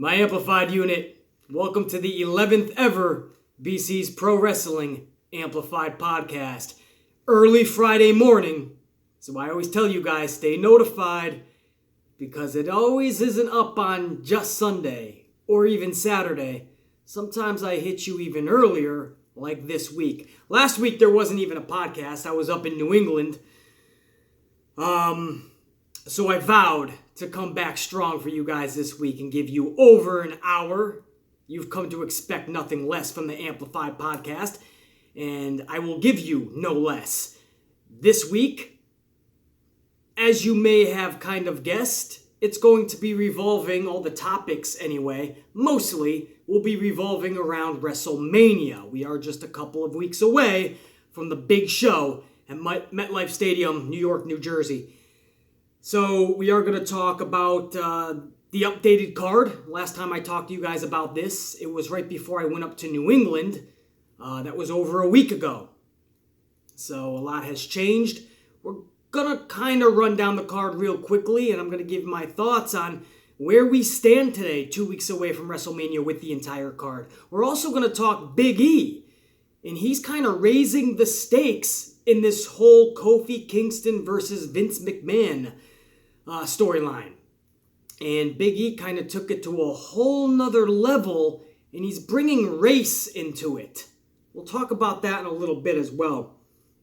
My Amplified unit, welcome to the 11th ever BC's Pro Wrestling Amplified podcast. Early Friday morning, so I always tell you guys, stay notified, because it always isn't up on just Sunday or even Saturday. Sometimes I hit you even earlier, like this week. Last week there wasn't even a podcast. I was up in New England. So I vowed to come back strong for you guys this week and give you over an hour. You've come to expect nothing less from the Amplified podcast, and I will give you no less. This week, as you may have kind of guessed, it's going to be revolving, all the topics anyway, mostly will be revolving around WrestleMania. We are just a couple of weeks away from the big show at MetLife Stadium, New York, New Jersey. So we are going to talk about the updated card. Last time I talked to you guys about this, it was right before I went up to New England. That was over a week ago. So a lot has changed. We're going to kind of run down the card real quickly, and I'm going to give my thoughts on where we stand today, 2 weeks away from WrestleMania with the entire card. We're also going to talk Big E, and he's kind of raising the stakes in this whole Kofi Kingston versus Vince McMahon storyline. And Big E kind of took it to a whole nother level, and he's bringing race into it. We'll talk about that in a little bit as well.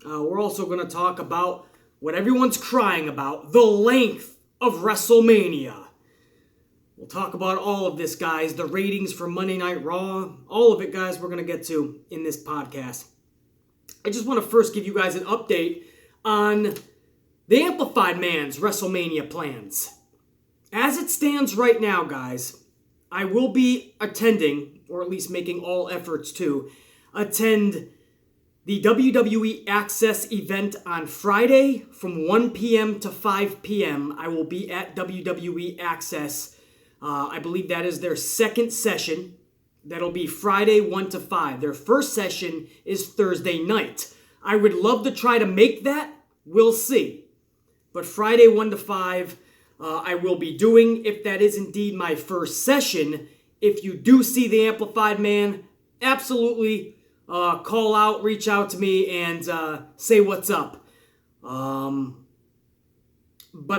We're also going to talk about what everyone's crying about, the length of WrestleMania. We'll talk about all of this, guys, the ratings for Monday Night Raw, all of it, guys, we're going to get to in this podcast. I just want to first give you guys an update on the Amplified Man's WrestleMania plans. As it stands right now, guys, I will be attending, or at least making all efforts to, attend the WWE Access event on Friday from 1 p.m. to 5 p.m. I will be at WWE Access. I believe that is their second session. That'll be Friday 1 to 5. Their first session is Thursday night. I would love to try to make that. We'll see. But Friday 1 to 5, I will be doing, if that is indeed my first session. If you do see the Amplified Man, absolutely call out, reach out to me, and say what's up. But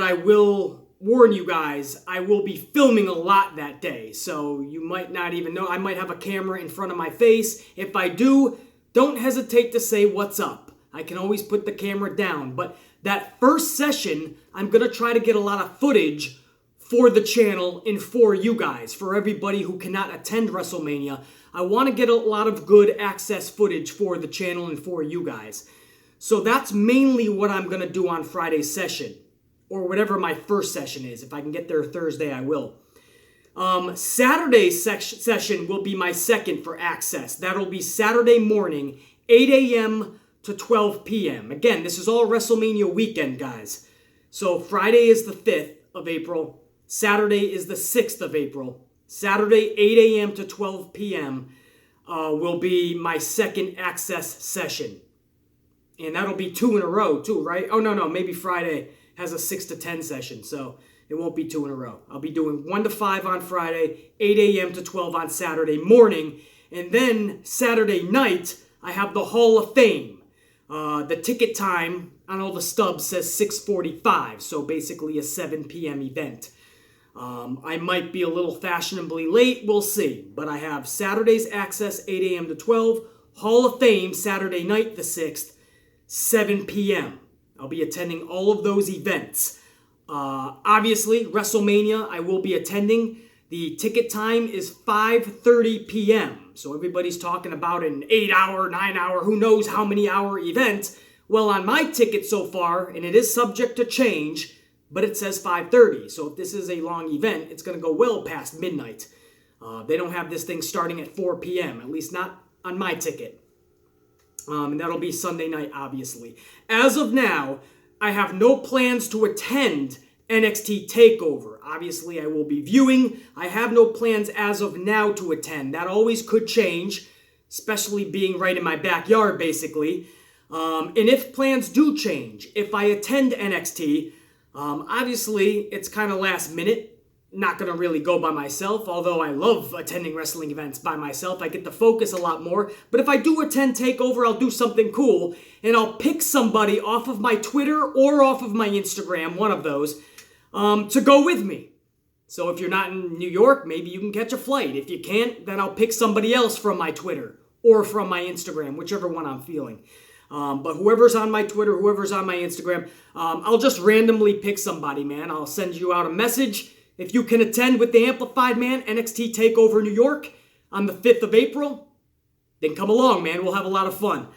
I will warn you guys, I will be filming a lot that day, so you might not even know. I might have a camera in front of my face. If I do, don't hesitate to say what's up. I can always put the camera down, but that first session, I'm going to try to get a lot of footage for the channel and for you guys, for everybody who cannot attend WrestleMania. I want to get a lot of good access footage for the channel and for you guys. So that's mainly what I'm going to do on Friday's session, or whatever my first session is. If I can get there Thursday, I will. Saturday's session will be my second for access. That'll be Saturday morning, 8 a.m. to 12 p.m. Again, this is all WrestleMania weekend, guys. So Friday is the 5th of April. Saturday is the 6th of April. Saturday, 8 a.m. to 12 p.m. Will be my second access session. And that'll be 2 in a row, too, right? Oh, no, maybe Friday has a 6 to 10 session, so it won't be 2 in a row. I'll be doing 1 to 5 on Friday, 8 a.m. to 12 on Saturday morning. And then Saturday night, I have the Hall of Fame. The ticket time on all the stubs says 6:45, so basically a 7 p.m. event. I might be a little fashionably late, we'll see. But I have Saturday's access, 8 a.m. to 12. Hall of Fame, Saturday night, the 6th, 7 p.m. I'll be attending all of those events. Obviously, WrestleMania, I will be attending. The ticket time is 5:30 p.m. So everybody's talking about an 8-hour, 9-hour, who knows how many hour event. Well, on my ticket so far, and it is subject to change, but it says 5:30. So if this is a long event, it's going to go well past midnight. They don't have this thing starting at 4 p.m., at least not on my ticket. And that'll be Sunday night, obviously. As of now, I have no plans to attend NXT TakeOver. Obviously, I will be viewing. I have no plans as of now to attend. That always could change, especially being right in my backyard, basically. And if plans do change, if I attend NXT, obviously, it's kind of last minute. not going to really go by myself, although I love attending wrestling events by myself. I get to focus a lot more. But if I do attend TakeOver, I'll do something cool, and I'll pick somebody off of my Twitter or off of my Instagram, one of those, to go with me. So if you're not in New York, maybe you can catch a flight. If you can't, then I'll pick somebody else from my Twitter or from my Instagram, whichever one I'm feeling. But whoever's on my Twitter, whoever's on my Instagram, I'll just randomly pick somebody, man. I'll send you out a message. If you can attend with the Amplified, man, NXT TakeOver New York on the 5th of April, then come along, man. We'll have a lot of fun.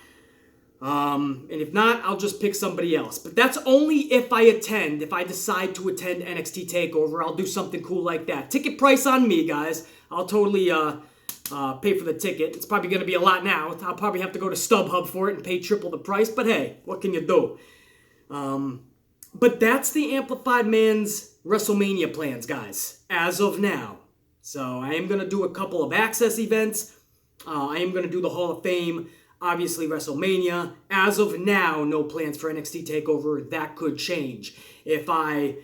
And if not, I'll just pick somebody else. But that's only if I attend. If I decide to attend NXT TakeOver, I'll do something cool like that. Ticket price on me, guys. I'll totally pay for the ticket. It's probably going to be a lot now. I'll probably have to go to StubHub for it and pay triple the price. But hey, what can you do? But that's the Amplified Man's WrestleMania plans, guys, as of now. So I am going to do a couple of access events. I am going to do the Hall of Fame, obviously WrestleMania. As of now, no plans for NXT TakeOver. That could change. If I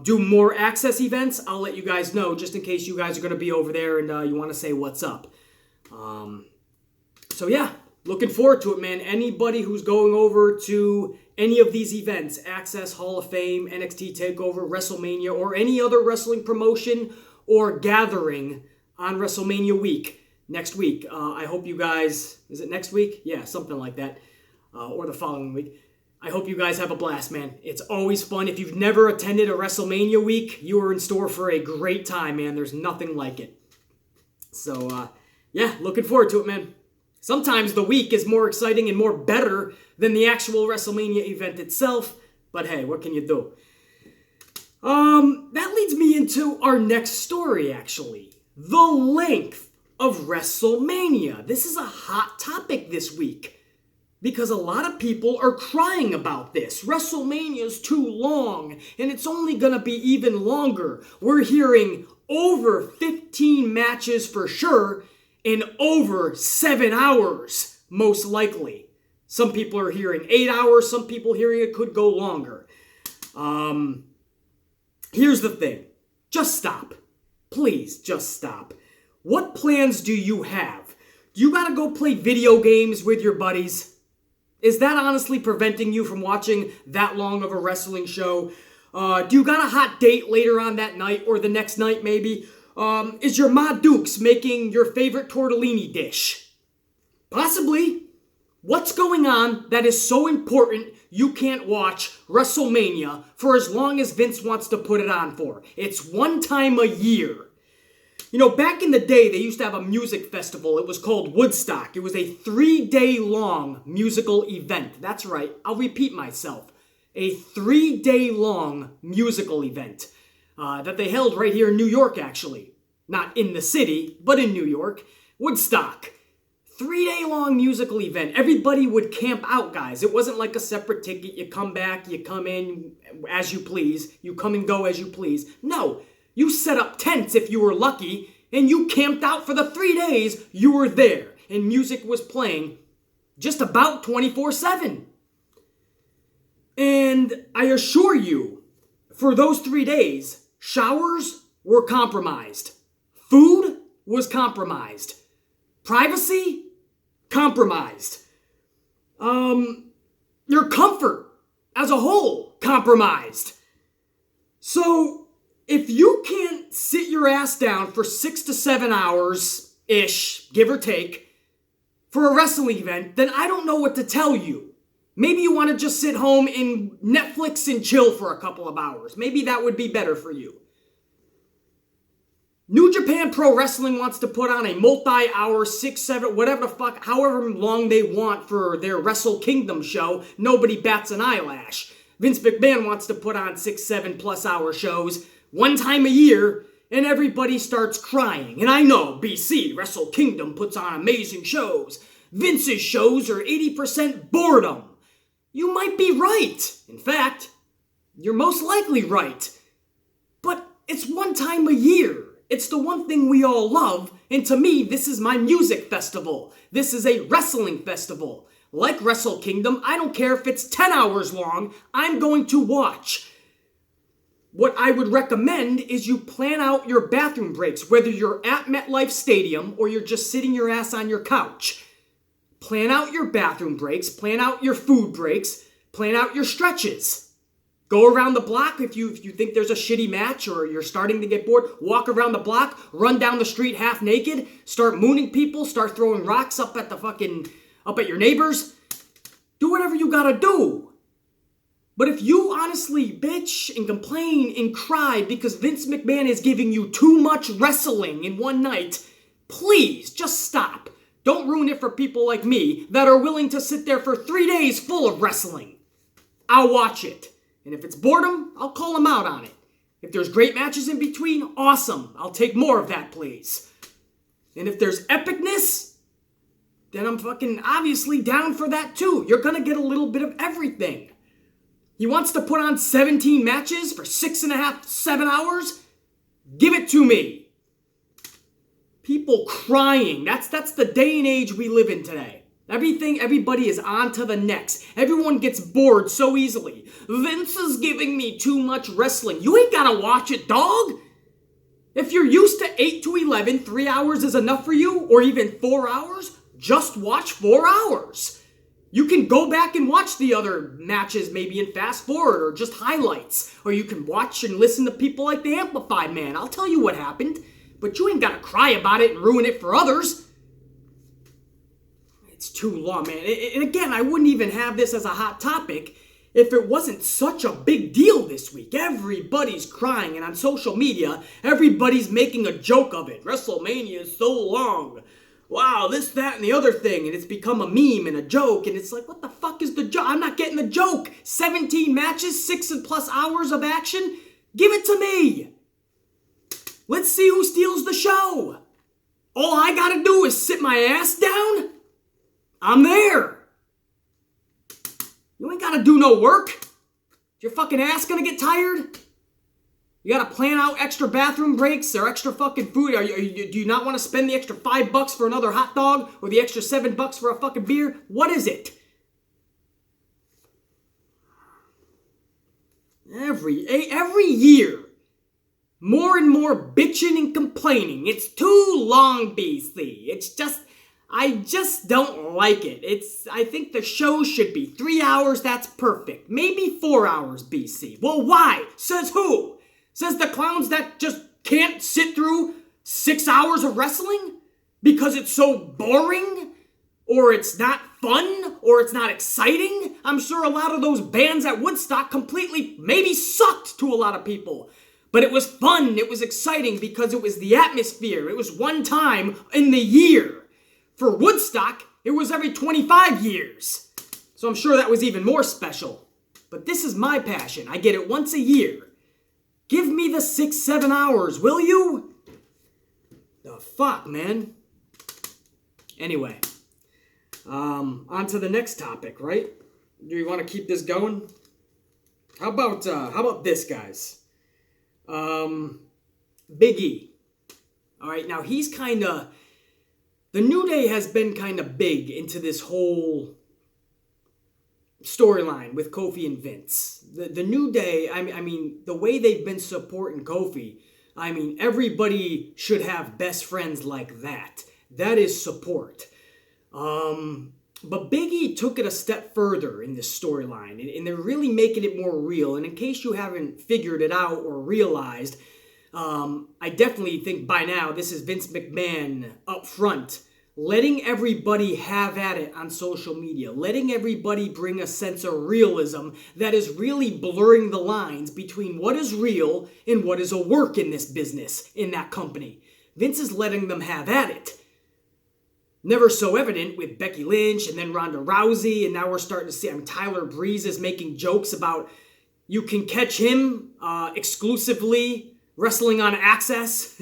do more access events, I'll let you guys know, just in case you guys are going to be over there and you want to say what's up. So yeah, looking forward to it, man. Anybody who's going over to any of these events, Access, Hall of Fame, NXT TakeOver, WrestleMania, or any other wrestling promotion or gathering on WrestleMania week, next week. I hope you guys, is it next week? Yeah, something like that. Or the following week. I hope you guys have a blast, man. It's always fun. If you've never attended a WrestleMania week, you are in store for a great time, man. There's nothing like it. So, yeah, looking forward to it, man. Sometimes the week is more exciting and more better than the actual WrestleMania event itself. But hey, what can you do? That leads me into our next story, actually. The length of WrestleMania. This is a hot topic this week, because a lot of people are crying about this. WrestleMania's too long, and it's only going to be even longer. We're hearing over 15 matches for sure, in over 7 hours, most likely. Some people are hearing 8 hours, some people hearing it could go longer. Here's the thing. Just stop. Please, just stop. What plans do you have? Do you gotta go play video games with your buddies? Is that honestly preventing you from watching that long of a wrestling show? Do you got a hot date later on that night or the next night maybe? Is your Ma Dukes making your favorite tortellini dish? Possibly. What's going on that is so important you can't watch WrestleMania for as long as Vince wants to put it on for? It's one time a year. You know, back in the day, they used to have a music festival. It was called Woodstock. It was a 3-day-long musical event. That's right. I'll repeat myself. A 3-day-long musical event that they held right here in New York, actually. Not in the city, but in New York. Woodstock. 3-day-long musical event. Everybody would camp out, guys. It wasn't like a separate ticket. You come back, you come in as you please. You come and go as you please. No. You set up tents if you were lucky, and you camped out for the 3 days you were there. And music was playing just about 24/7. And I assure you, for those 3 days, showers were compromised. Food was compromised. Privacy? Compromised. Your comfort as a whole? Compromised. So, if you can't sit your ass down for 6 to 7 hours-ish, give or take, for a wrestling event, then I don't know what to tell you. Maybe you want to just sit home and Netflix and chill for a couple of hours. Maybe that would be better for you. New Japan Pro Wrestling wants to put on a multi-hour, 6, 7, whatever the fuck, however long they want for their Wrestle Kingdom show. Nobody bats an eyelash. Vince McMahon wants to put on 6, 7+ hour shows one time a year, and everybody starts crying. And I know, BC, Wrestle Kingdom puts on amazing shows. Vince's shows are 80% boredom. You might be right. In fact, you're most likely right. But it's one time a year. It's the one thing we all love, and to me, this is my music festival. This is a wrestling festival. Like Wrestle Kingdom, I don't care if it's 10 hours long, I'm going to watch. what I would recommend is you plan out your bathroom breaks, whether you're at MetLife Stadium or you're just sitting your ass on your couch. Plan out your bathroom breaks, plan out your food breaks, plan out your stretches. Go around the block if you think there's a shitty match or you're starting to get bored. Walk around the block, run down the street half naked, start mooning people, start throwing rocks up at your neighbors. Do whatever you gotta do. But if you honestly bitch and complain and cry because Vince McMahon is giving you too much wrestling in one night, please just stop. Don't ruin it for people like me that are willing to sit there for 3 days full of wrestling. I'll watch it. And if it's boredom, I'll call them out on it. If there's great matches in between, awesome. I'll take more of that, please. And if there's epicness, then I'm fucking obviously down for that too. You're gonna get a little bit of everything. He wants to put on 17 matches for 6.5, 7 hours? Give it to me. People crying. That's the day and age we live in today. Everybody is on to the next. Everyone gets bored so easily. Vince is giving me too much wrestling. You ain't gotta watch it, dog. If you're used to 8 to 11, 3 hours is enough for you, or even 4 hours, just watch 4 hours. You can go back and watch the other matches maybe in fast forward or just highlights. Or you can watch and listen to people like the Amplified Man. I'll tell you what happened. But you ain't gotta cry about it and ruin it for others. It's too long, man. And again, I wouldn't even have this as a hot topic if it wasn't such a big deal this week. Everybody's crying, and on social media, everybody's making a joke of it. WrestleMania is so long. Wow, this, that, and the other thing. And it's become a meme and a joke, and it's like, what the fuck is the joke? I'm not getting the joke. 17 matches, 6+ hours of action? Give it to me. Let's see who steals the show. All I gotta do is sit my ass down? I'm there. You ain't gotta do no work. Is your fucking ass gonna get tired? You gotta plan out extra bathroom breaks or extra fucking food. Do you not want to spend the extra $5 for another hot dog or the extra $7 for a fucking beer? What is it? Every year, more and more bitching and complaining. It's too long, BC. I just don't like it. I think the show should be 3 hours, that's perfect. Maybe 4 hours, BC. Well, why? Says who? Says the clowns that just can't sit through 6 hours of wrestling? Because it's so boring? Or it's not fun? Or it's not exciting? I'm sure a lot of those bands at Woodstock completely maybe sucked to a lot of people. But it was fun, it was exciting because it was the atmosphere. It was one time in the year. For Woodstock, it was every 25 years. So I'm sure that was even more special. But this is my passion. I get it once a year. Give me the 6-7 hours, will you? The fuck, man. Anyway, on to the next topic, right? Do you want to keep this going? How about this, guys? Big E. All right, now he's kind of... The New Day has been kind of big into this whole storyline with Kofi and Vince. The New Day, I mean, the way they've been supporting Kofi, I mean, everybody should have best friends like that. That is support. But Big E took it a step further in this storyline, and they're really making it more real. And in case you haven't figured it out or realized, I definitely think by now this is Vince McMahon up front, letting everybody have at it on social media, letting everybody bring a sense of realism that is really blurring the lines between what is real and what is a work in this business, in that company. Vince is letting them have at it. Never so evident with Becky Lynch and then Ronda Rousey, and now we're starting to see, Tyler Breeze is making jokes about you can catch him exclusively wrestling on Access.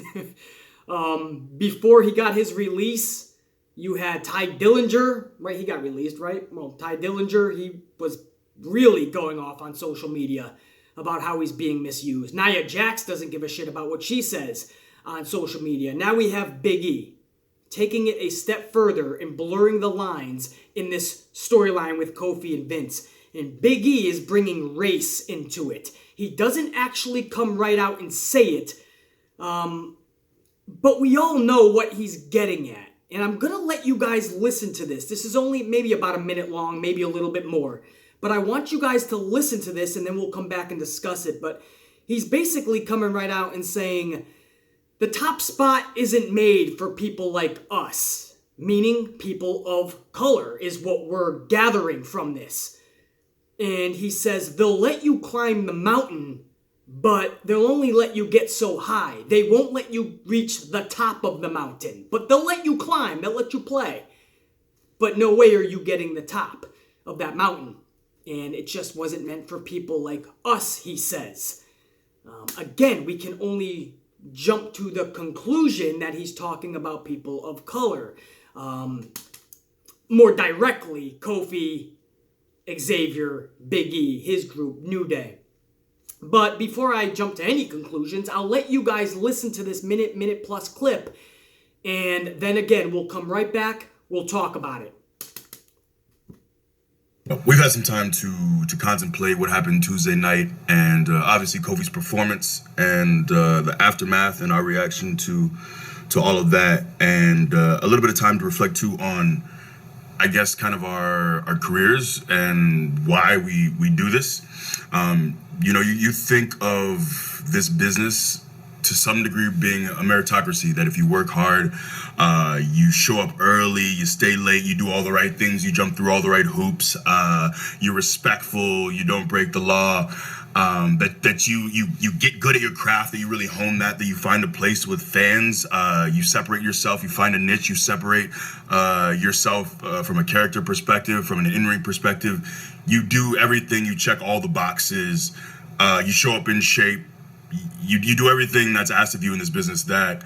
Before he got his release, you had Ty Dillinger, right? He got released, right? Well, Ty Dillinger, he was really going off on social media about how he's being misused. Nia Jax doesn't give a shit about what she says on social media. Now we have Big E taking it a step further and blurring the lines in this storyline with Kofi and Vince. And Big E is bringing race into it. He doesn't actually come right out and say it, but we all know what he's getting at. And I'm going to let you guys listen to this. This is only maybe about a minute long, maybe a little bit more. But I want you guys to listen to this, and then we'll come back and discuss it. But he's basically coming right out and saying, the top spot isn't made for people like us, meaning people of color is what we're gathering from this. And he says, they'll let you climb the mountain, but they'll only let you get so high. They won't let you reach the top of the mountain, but they'll let you climb, they'll let you play. But no way are you getting the top of that mountain. And it just wasn't meant for people like us, he says. Again, we can only jump to the conclusion that he's talking about people of color. More directly, Kofi, Xavier, Big E, his group, New Day. But before I jump to any conclusions, I'll let you guys listen to this minute plus clip. And then again, we'll come right back. We'll talk about it. We've had some time to contemplate what happened Tuesday night, and obviously Kofi's performance and the aftermath and our reaction to all of that, and a little bit of time to reflect too on, I guess, kind of our careers and why we do this. You think of this business to some degree being a meritocracy, that if you work hard, you show up early, you stay late, you do all the right things, you jump through all the right hoops, you're respectful, you don't break the law, that you get good at your craft, that you really hone that you find a place with fans, you separate yourself, you find a niche, you separate yourself from a character perspective, from an in-ring perspective, you do everything, you check all the boxes, you show up in shape, you do everything that's asked of you in this business, that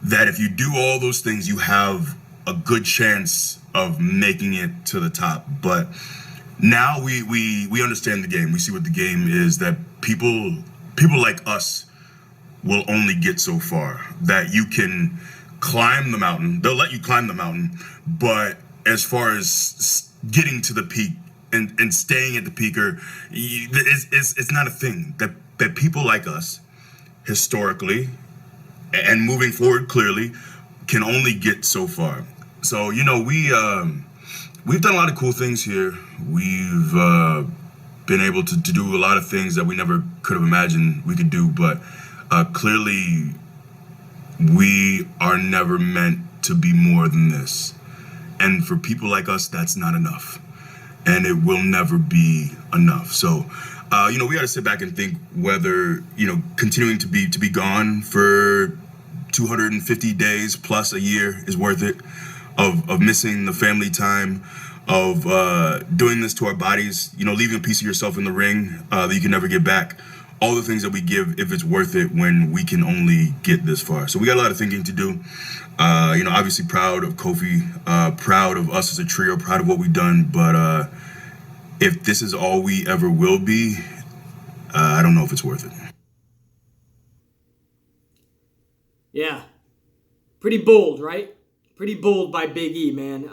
if you do all those things, you have a good chance of making it to the top. But now we understand the game. We see what the game is, that people like us will only get so far, that you can climb the mountain. They'll let you climb the mountain, but as far as getting to the peak and staying at the peak, it's not a thing. That people like us, historically, and moving forward clearly, can only get so far. So, we've done a lot of cool things here. We've been able to do a lot of things that we never could have imagined we could do, but clearly we are never meant to be more than this. And for people like us, that's not enough. And it will never be enough. So, we got to sit back and think whether, continuing to be gone for 250 days plus a year is worth it, of missing the family time, of doing this to our bodies, leaving a piece of yourself in the ring that you can never get back. All the things that we give, if it's worth it when we can only get this far. So we got a lot of thinking to do. Obviously proud of Kofi, proud of us as a trio, proud of what we've done, but if this is all we ever will be, I don't know if it's worth it. Yeah. Pretty bold, right? Pretty bold by Big E, man.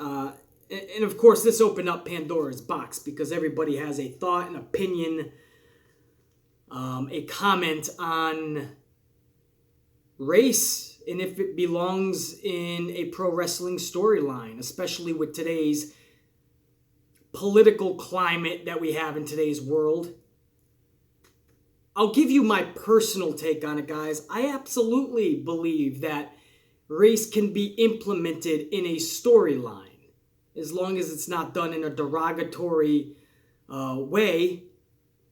And of course, this opened up Pandora's box because everybody has a thought, an opinion, a comment on race and if it belongs in a pro wrestling storyline, especially with today's political climate that we have in today's world. I'll give you my personal take on it, guys. I absolutely believe that race can be implemented in a storyline as long as it's not done in a derogatory way,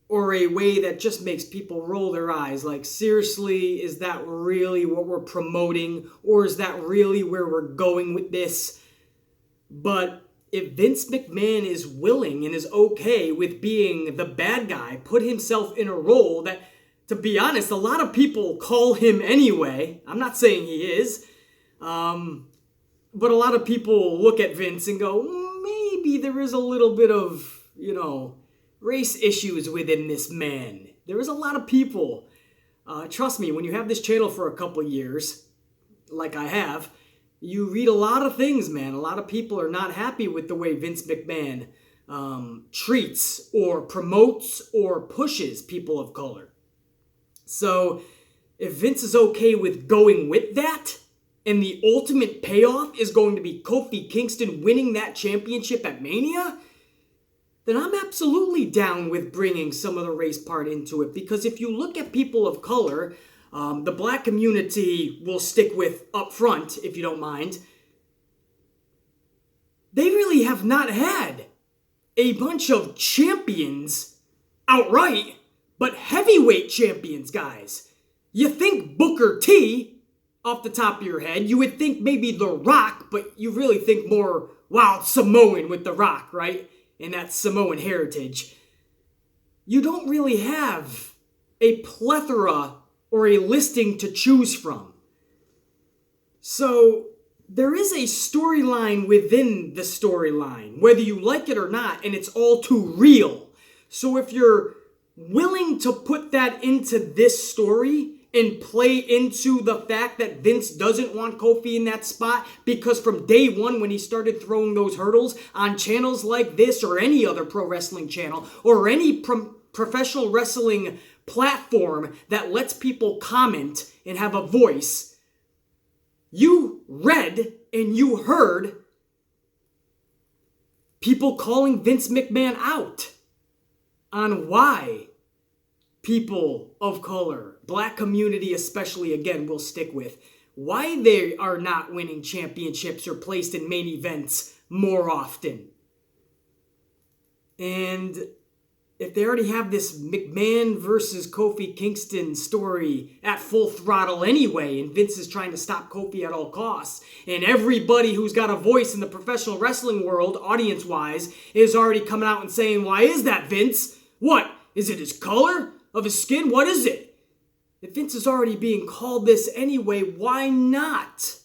or a way that just makes people roll their eyes. Like, seriously, is that really what we're promoting? Or is that really where we're going with this? But if Vince McMahon is willing and is okay with being the bad guy, put himself in a role that, to be honest, a lot of people call him anyway. I'm not saying he is. But a lot of people look at Vince and go, maybe there is a little bit of, race issues within this man. There is a lot of people. Trust me, when you have this channel for a couple years, like I have, you read a lot of things, man. A lot of people are not happy with the way Vince McMahon treats or promotes or pushes people of color. So if Vince is okay with going with that, and the ultimate payoff is going to be Kofi Kingston winning that championship at Mania, then I'm absolutely down with bringing some of the race part into it. Because if you look at people of color, the black community will stick with up front, if you don't mind. They really have not had a bunch of champions outright, but heavyweight champions, guys. You think Booker T, off the top of your head, you would think maybe The Rock, but you really think more, wow, Samoan with The Rock, right? And that Samoan heritage. You don't really have a plethora or a listing to choose from. So there is a storyline within the storyline, whether you like it or not, and it's all too real. So if you're willing to put that into this story and play into the fact that Vince doesn't want Kofi in that spot, because from day one when he started throwing those hurdles on channels like this or any other pro wrestling channel or any professional wrestling platform that lets people comment and have a voice, you read and you heard people calling Vince McMahon out on why people of color, black community especially, again, will stick with, why they are not winning championships or placed in main events more often. And if they already have this McMahon versus Kofi Kingston story at full throttle anyway, and Vince is trying to stop Kofi at all costs, and everybody who's got a voice in the professional wrestling world, audience-wise, is already coming out and saying, why is that, Vince? What? Is it his color of his skin? What is it? If Vince is already being called this anyway, why not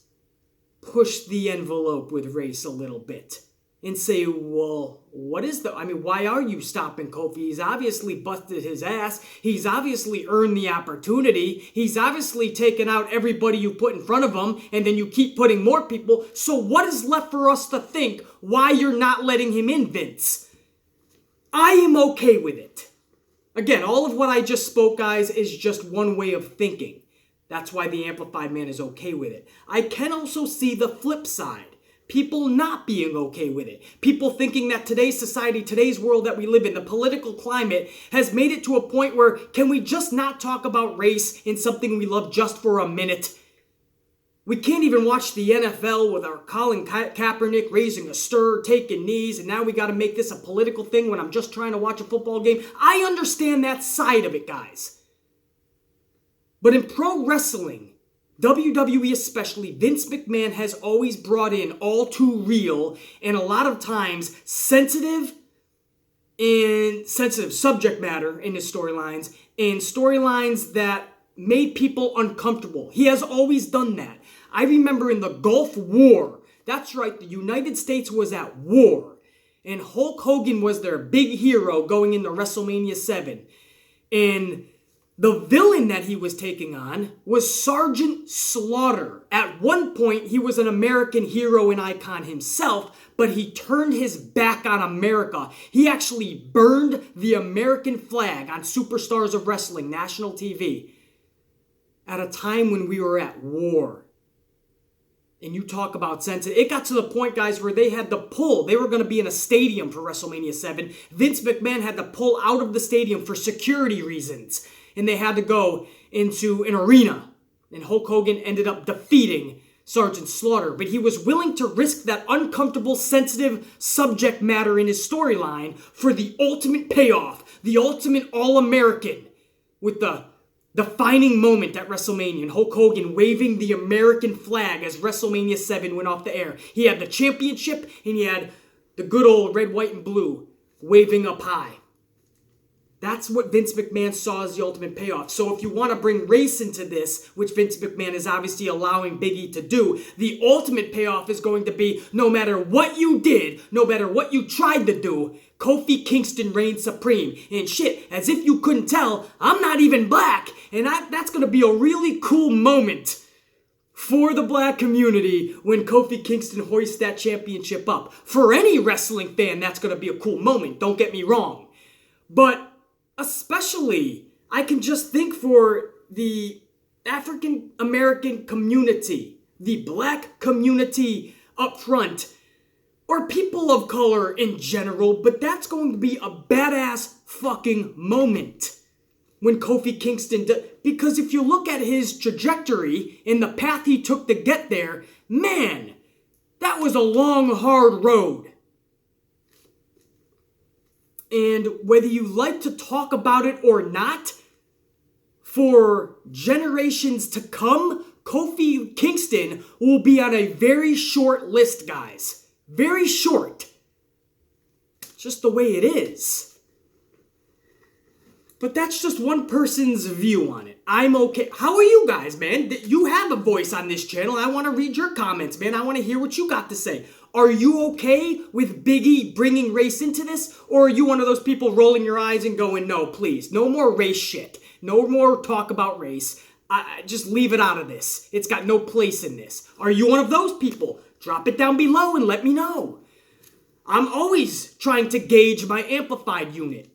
push the envelope with race a little bit? And say, well, why are you stopping Kofi? He's obviously busted his ass. He's obviously earned the opportunity. He's obviously taken out everybody you put in front of him, and then you keep putting more people. So what is left for us to think why you're not letting him in, Vince? I am okay with it. Again, all of what I just spoke, guys, is just one way of thinking. That's why the Amplified Man is okay with it. I can also see the flip side. People not being okay with it. People thinking that today's society, today's world that we live in, the political climate, has made it to a point where can we just not talk about race in something we love just for a minute? We can't even watch the NFL with our Colin Kaepernick raising a stir, taking knees, and now we got to make this a political thing when I'm just trying to watch a football game. I understand that side of it, guys. But in pro wrestling, WWE especially, Vince McMahon has always brought in all too real and a lot of times sensitive subject matter in his storylines and storylines that made people uncomfortable. He has always done that. I remember in the Gulf War, that's right, the United States was at war, and Hulk Hogan was their big hero going into WrestleMania 7. And the villain that he was taking on was Sergeant Slaughter. At one point, he was an American hero and icon himself, but he turned his back on America. He actually burned the American flag on Superstars of Wrestling, national TV, at a time when we were at war. And you talk about sensitive. It got to the point, guys, where they had to pull. They were going to be in a stadium for WrestleMania 7. Vince McMahon had to pull out of the stadium for security reasons. And they had to go into an arena. And Hulk Hogan ended up defeating Sergeant Slaughter. But he was willing to risk that uncomfortable, sensitive subject matter in his storyline for the ultimate payoff, the ultimate All-American, with the defining moment at WrestleMania and Hulk Hogan waving the American flag as WrestleMania 7 went off the air. He had the championship and he had the good old red, white, and blue waving up high. That's what Vince McMahon saw as the ultimate payoff. So if you want to bring race into this, which Vince McMahon is obviously allowing Big E to do, the ultimate payoff is going to be no matter what you did, no matter what you tried to do, Kofi Kingston reigns supreme. And shit, as if you couldn't tell, I'm not even black. And that's going to be a really cool moment for the black community when Kofi Kingston hoists that championship up. For any wrestling fan, that's going to be a cool moment. Don't get me wrong. But especially, I can just think for the African American community, the black community up front, or people of color in general, but that's going to be a badass fucking moment when Kofi Kingston because if you look at his trajectory and the path he took to get there, man, that was a long, hard road. And whether you like to talk about it or not, for generations to come, Kofi Kingston will be on a very short list, guys. Very short. Just the way it is. But that's just one person's view on it. I'm okay. How are you guys, man? You have a voice on this channel. I want to read your comments, man. I want to hear what you got to say. Are you okay with Big E bringing race into this? Or are you one of those people rolling your eyes and going, no, please, no more race shit. No more talk about race. Just leave it out of this. It's got no place in this. Are you one of those people? Drop it down below and let me know. I'm always trying to gauge my amplified unit,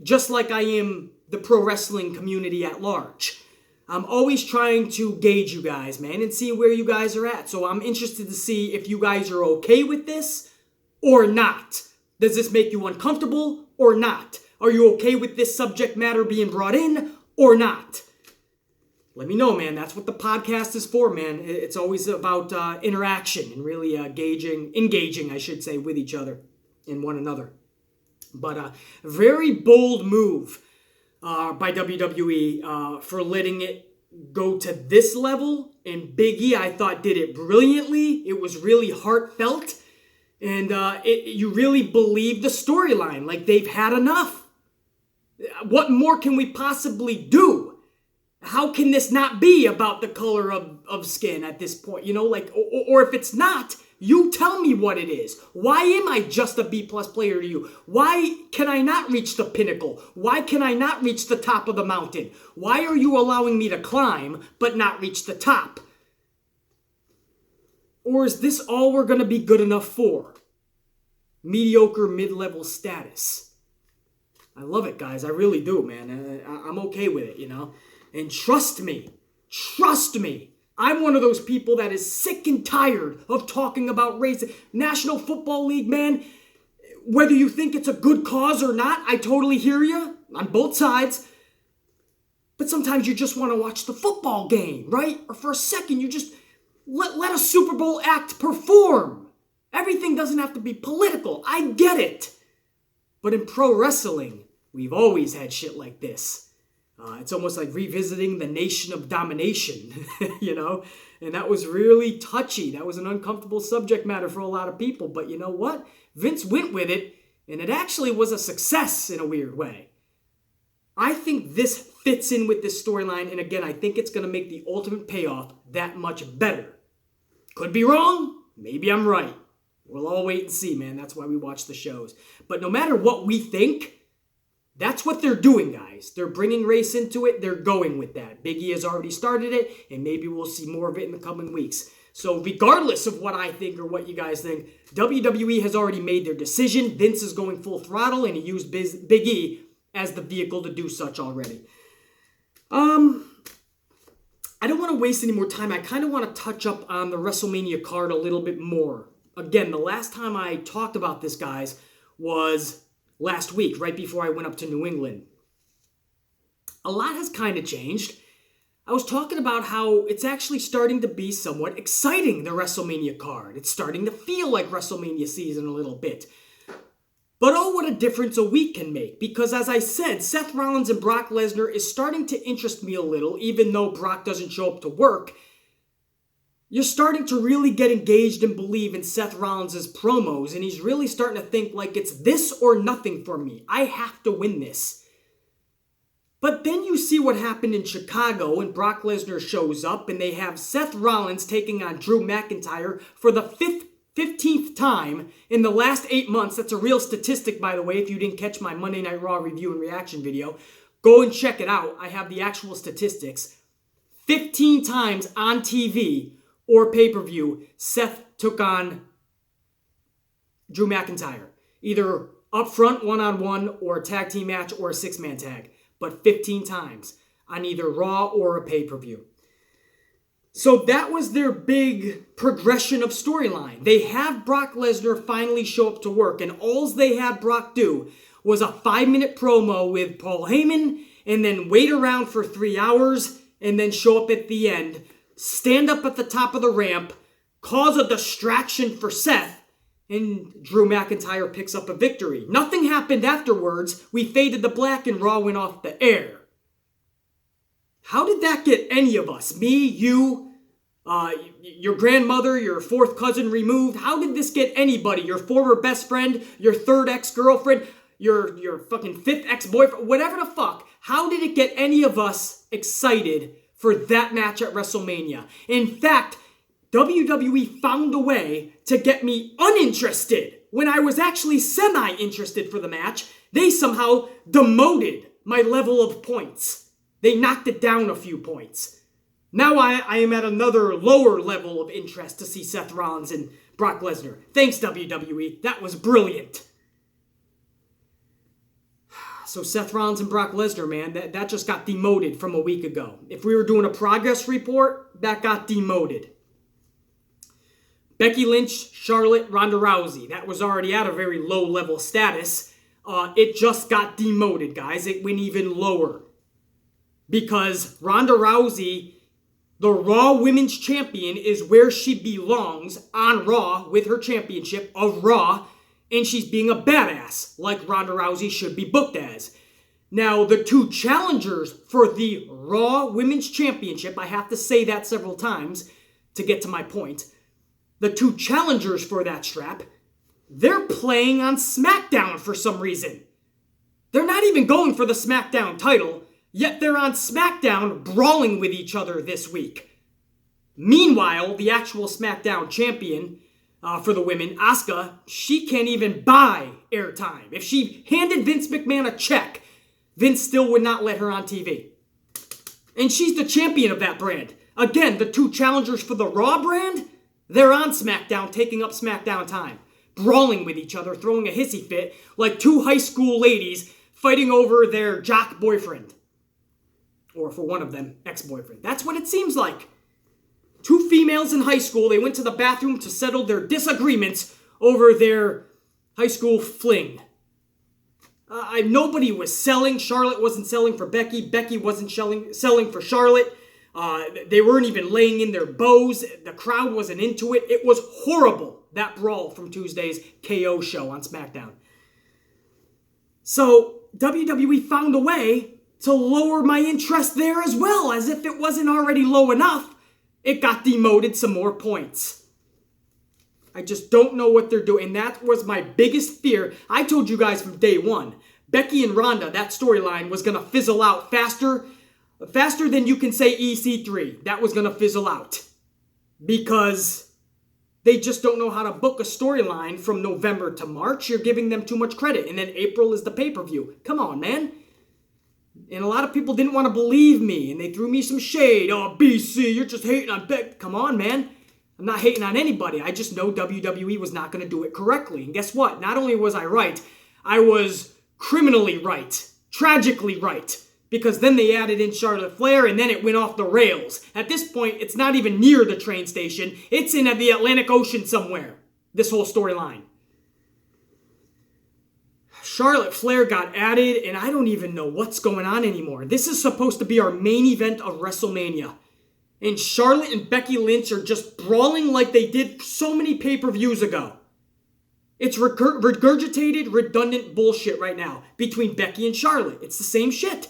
just like I am the pro wrestling community at large. I'm always trying to gauge you guys, man, and see where you guys are at. So I'm interested to see if you guys are okay with this or not. Does this make you uncomfortable or not? Are you okay with this subject matter being brought in or not? Let me know, man. That's what the podcast is for, man. It's always about interaction and really engaging, I should say, with each other and one another. But a very bold move by WWE for letting it go to this level. And Big E, I thought, did it brilliantly. It was really heartfelt. And you really believe the storyline. Like, they've had enough. What more can we possibly do? How can this not be about the color of skin at this point? You know, like, or if it's not, you tell me what it is. Why am I just a B+ player to you? Why can I not reach the pinnacle? Why can I not reach the top of the mountain? Why are you allowing me to climb but not reach the top? Or is this all we're going to be good enough for? Mediocre mid-level status. I love it, guys. I really do, man. I'm okay with it, you know? And trust me, I'm one of those people that is sick and tired of talking about race. National Football League, man, whether you think it's a good cause or not, I totally hear you on both sides. But sometimes you just want to watch the football game, right? Or for a second, you just let a Super Bowl act perform. Everything doesn't have to be political. I get it. But in pro wrestling, we've always had shit like this. It's almost like revisiting the Nation of Domination, you know? And that was really touchy. That was an uncomfortable subject matter for a lot of people. But you know what? Vince went with it, and it actually was a success in a weird way. I think this fits in with this storyline, and again, I think it's going to make the ultimate payoff that much better. Could be wrong. Maybe I'm right. We'll all wait and see, man. That's why we watch the shows. But no matter what we think, that's what they're doing, guys. They're bringing race into it. They're going with that. Big E has already started it, and maybe we'll see more of it in the coming weeks. So regardless of what I think or what you guys think, WWE has already made their decision. Vince is going full throttle, and he used Big E as the vehicle to do such already. I don't want to waste any more time. I kind of want to touch up on the WrestleMania card a little bit more. Again, the last time I talked about this, guys, was last week, right before I went up to New England. A lot has kind of changed. I was talking about how it's actually starting to be somewhat exciting, the WrestleMania card. It's starting to feel like WrestleMania season a little bit. But oh, what a difference a week can make. Because as I said, Seth Rollins and Brock Lesnar is starting to interest me a little, even though Brock doesn't show up to work. You're starting to really get engaged and believe in Seth Rollins' promos, and he's really starting to think like it's this or nothing for me. I have to win this. But then you see what happened in Chicago, and Brock Lesnar shows up, and they have Seth Rollins taking on Drew McIntyre for the 15th time in the last 8 months. That's a real statistic, by the way, if you didn't catch my Monday Night Raw review and reaction video. Go and check it out. I have the actual statistics. 15 times on TV or pay-per-view, Seth took on Drew McIntyre. Either up front, one-on-one, or a tag team match, or a six-man tag. but 15 times on either Raw or a pay-per-view. So that was their big progression of storyline. They have Brock Lesnar finally show up to work, and all they had Brock do was a 5-minute promo with Paul Heyman, and then wait around for 3 hours, and then show up at the end, stand up at the top of the ramp, cause a distraction for Seth, and Drew McIntyre picks up a victory. Nothing happened afterwards. We faded to black and Raw went off the air. How did that get any of us? Me, you, your grandmother, your fourth cousin removed? How did this get anybody? Your former best friend, your third ex-girlfriend, your fucking fifth ex-boyfriend, whatever the fuck. How did it get any of us excited for that match at WrestleMania? In fact, WWE found a way to get me uninterested. When I was actually semi-interested for the match, they somehow demoted my level of points. They knocked it down a few points. Now I am at another lower level of interest to see Seth Rollins and Brock Lesnar. Thanks, WWE. That was brilliant. So Seth Rollins and Brock Lesnar, man, that just got demoted from a week ago. If we were doing a progress report, that got demoted. Becky Lynch, Charlotte, Ronda Rousey. That was already at a very low level status. It just got demoted, guys. It went even lower. Because Ronda Rousey, the Raw Women's Champion, is where she belongs on Raw with her championship of Raw. And she's being a badass, like Ronda Rousey should be booked as. Now, the two challengers for the Raw Women's Championship, I have to say that several times to get to my point. The two challengers for that strap, they're playing on SmackDown for some reason. They're not even going for the SmackDown title, yet they're on SmackDown brawling with each other this week. Meanwhile, the actual SmackDown champion for the women, Asuka, she can't even buy airtime. If she handed Vince McMahon a check, Vince still would not let her on TV. And she's the champion of that brand. Again, the two challengers for the Raw brand, they're on SmackDown, taking up SmackDown time, brawling with each other, throwing a hissy fit, like two high school ladies fighting over their jock boyfriend. Or for one of them, ex-boyfriend. That's what it seems like. Two females in high school, they went to the bathroom to settle their disagreements over their high school fling. Nobody was selling. Charlotte wasn't selling for Becky. Becky wasn't selling for Charlotte. They weren't even laying in their bows. The crowd wasn't into it. It was horrible, that brawl from Tuesday's KO show on SmackDown. So WWE found a way to lower my interest there as well, as if it wasn't already low enough. It got demoted some more points. I just don't know what they're doing. That was my biggest fear. I told you guys from day one, Becky and Ronda, that storyline was going to fizzle out faster than you can say EC3. That was going to fizzle out. Because they just don't know how to book a storyline from November to March. You're giving them too much credit. And then April is the pay-per-view. Come on, man. And a lot of people didn't want to believe me, and they threw me some shade. Oh, BC, you're just hating on Becky. Come on, man. I'm not hating on anybody. I just know WWE was not going to do it correctly. And guess what? Not only was I right, I was criminally right. Tragically right. Because then they added in Charlotte Flair, and then it went off the rails. At this point, it's not even near the train station. It's in the Atlantic Ocean somewhere. This whole storyline. Charlotte Flair got added, and I don't even know what's going on anymore. This is supposed to be our main event of WrestleMania. And Charlotte and Becky Lynch are just brawling like they did so many pay-per-views ago. It's regurgitated, redundant bullshit right now between Becky and Charlotte. It's the same shit.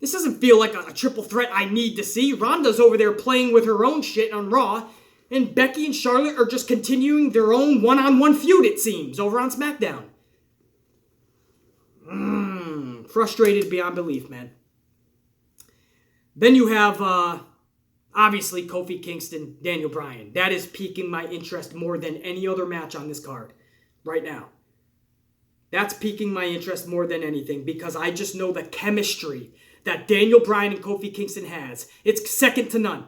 This doesn't feel like a triple threat I need to see. Ronda's over there playing with her own shit on Raw, and Becky and Charlotte are just continuing their own one-on-one feud, it seems, over on SmackDown. Frustrated beyond belief, man. Then you have, obviously, Kofi Kingston, Daniel Bryan. That is piquing my interest more than any other match on this card right now. That's piquing my interest more than anything because I just know the chemistry that Daniel Bryan and Kofi Kingston has. It's second to none.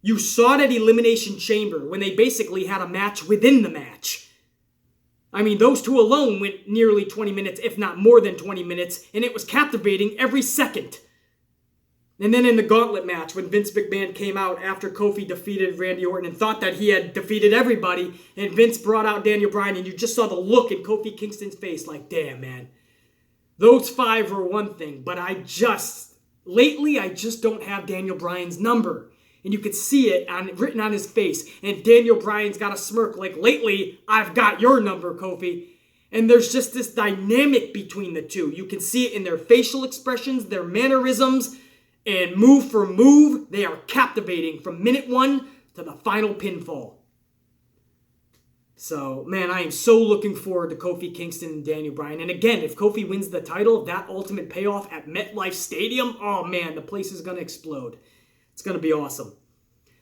You saw it at Elimination Chamber when they basically had a match within the match. I mean, those two alone went nearly 20 minutes, if not more than 20 minutes, and it was captivating every second. And then in the gauntlet match, when Vince McMahon came out after Kofi defeated Randy Orton and thought that he had defeated everybody, and Vince brought out Daniel Bryan, and you just saw the look in Kofi Kingston's face like, damn, man. Those 5 were one thing, but lately I just don't have Daniel Bryan's number. And you could see it written on his face. And Daniel Bryan's got a smirk like, lately, I've got your number, Kofi. And there's just this dynamic between the two. You can see it in their facial expressions, their mannerisms, and move for move. They are captivating from minute 1 to the final pinfall. So, man, I am so looking forward to Kofi Kingston and Daniel Bryan. And again, if Kofi wins the title, that ultimate payoff at MetLife Stadium, oh man, the place is going to explode. It's going to be awesome.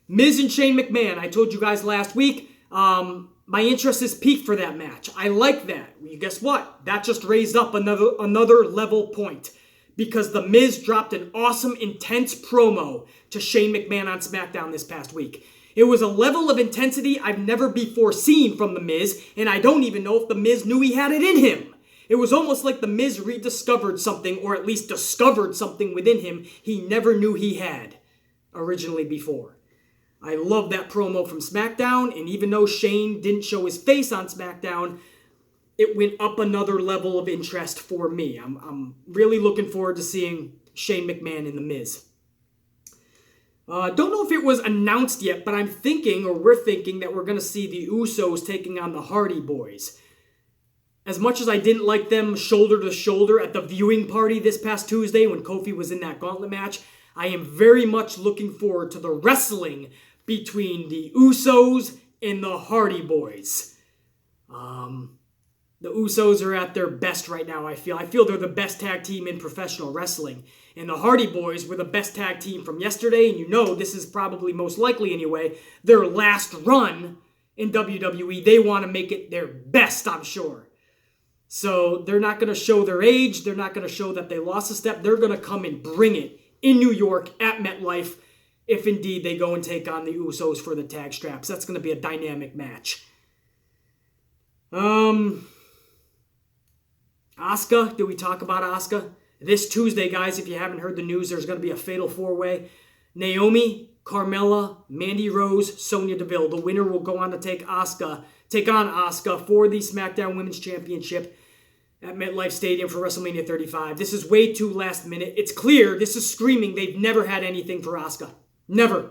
Miz and Shane McMahon, I told you guys last week, my interest is peaked for that match. I like that. Well, guess what? That just raised up another level point. Because The Miz dropped an awesome, intense promo to Shane McMahon on SmackDown this past week. It was a level of intensity I've never before seen from The Miz, and I don't even know if The Miz knew he had it in him. It was almost like The Miz rediscovered something, or at least discovered something within him he never knew he had originally before. I love that promo from SmackDown, and even though Shane didn't show his face on SmackDown, it went up another level of interest for me. I'm really looking forward to seeing Shane McMahon and The Miz. Don't know if it was announced yet, but I'm thinking, or we're thinking, that we're going to see the Usos taking on the Hardy Boys. As much as I didn't like them shoulder to shoulder at the viewing party this past Tuesday when Kofi was in that gauntlet match, I am very much looking forward to the wrestling between the Usos and the Hardy Boys. The Usos are at their best right now, I feel. I feel they're the best tag team in professional wrestling. And the Hardy Boys were the best tag team from yesterday, and you know this is probably, most likely anyway, their last run in WWE. They want to make it their best, I'm sure. So they're not going to show their age. They're not going to show that they lost a step. They're going to come and bring it in New York at MetLife if indeed they go and take on the Usos for the tag straps. That's going to be a dynamic match. Asuka, do we talk about Asuka? This Tuesday, guys, if you haven't heard the news, there's going to be a fatal 4-way. Naomi, Carmella, Mandy Rose, Sonya Deville. The winner will go on to take on Asuka for the SmackDown Women's Championship at MetLife Stadium for WrestleMania 35. This is way too last minute. It's clear, this is screaming, they've never had anything for Asuka. Never.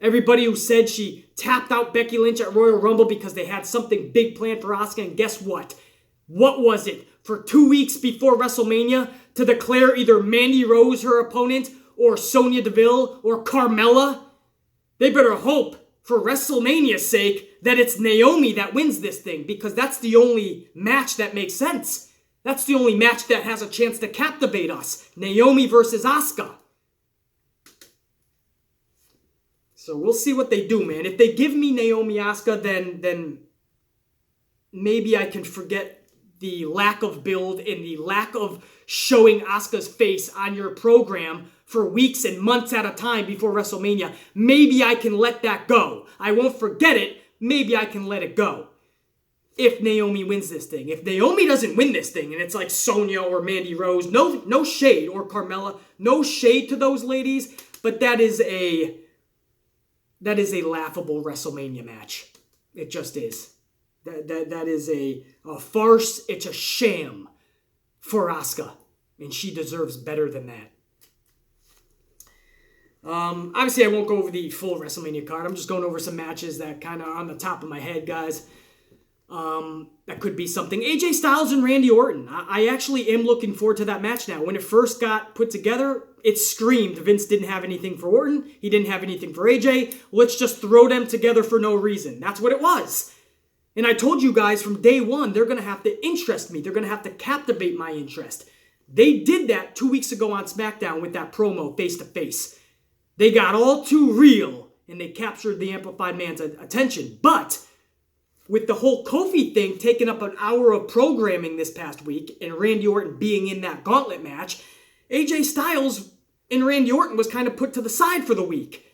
Everybody who said she tapped out Becky Lynch at Royal Rumble because they had something big planned for Asuka, and guess what? What was it? For 2 weeks before WrestleMania to declare either Mandy Rose her opponent or Sonya Deville or Carmella? They better hope, for WrestleMania's sake, that it's Naomi that wins this thing, because that's the only match that makes sense. That's the only match that has a chance to captivate us. Naomi versus Asuka. So we'll see what they do, man. If they give me Naomi Asuka, then maybe I can forget the lack of build and the lack of showing Asuka's face on your program for weeks and months at a time before WrestleMania. Maybe I can let that go. I won't forget it. Maybe I can let it go. If Naomi wins this thing. If Naomi doesn't win this thing and it's like Sonya or Mandy Rose, no shade, or Carmella, no shade to those ladies, but that is a laughable WrestleMania match. It just is. That is a farce. It's a sham for Asuka, and she deserves better than that. Obviously, I won't go over the full WrestleMania card. I'm just going over some matches that kind of are on the top of my head, guys. That could be something. AJ Styles and Randy Orton. I actually am looking forward to that match now. When it first got put together, it screamed Vince didn't have anything for Orton. He didn't have anything for AJ. Let's just throw them together for no reason. That's what it was. And I told you guys from day one, they're going to have to interest me. They're going to have to captivate my interest. They did that 2 weeks ago on SmackDown with that promo face-to-face. They got all too real, and they captured the amplified man's attention. But with the whole Kofi thing taking up an hour of programming this past week, and Randy Orton being in that gauntlet match, AJ Styles and Randy Orton was kind of put to the side for the week.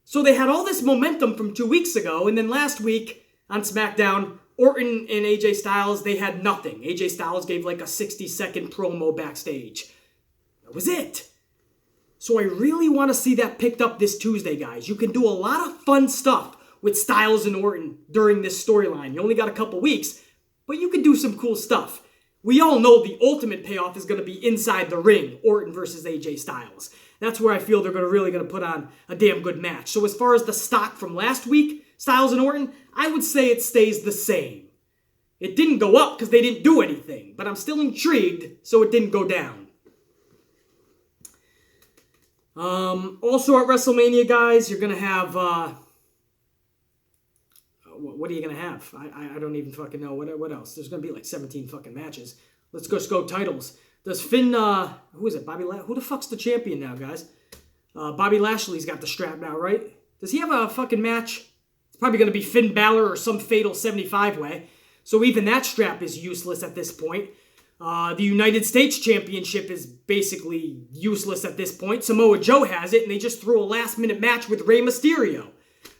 So they had all this momentum from 2 weeks ago, and then last week on SmackDown, Orton and AJ Styles, they had nothing. AJ Styles gave like a 60-second promo backstage. That was it. So I really want to see that picked up this Tuesday, guys. You can do a lot of fun stuff with Styles and Orton during this storyline. You only got a couple weeks, but you can do some cool stuff. We all know the ultimate payoff is going to be inside the ring, Orton versus AJ Styles. That's where I feel they're really going to put on a damn good match. So as far as the stock from last week, Styles and Orton, I would say it stays the same. It didn't go up because they didn't do anything, but I'm still intrigued, so it didn't go down. Also at WrestleMania, guys, you're going to have... what are you going to have? I don't even fucking know. What else? There's going to be like 17 fucking matches. Let's just go titles. Does Finn, who is it? Who the fuck's the champion now, guys? Bobby Lashley's got the strap now, right? Does he have a fucking match? It's probably going to be Finn Balor or some fatal 75 way. So even that strap is useless at this point. The United States Championship is basically useless at this point. Samoa Joe has it, and they just threw a last-minute match with Rey Mysterio.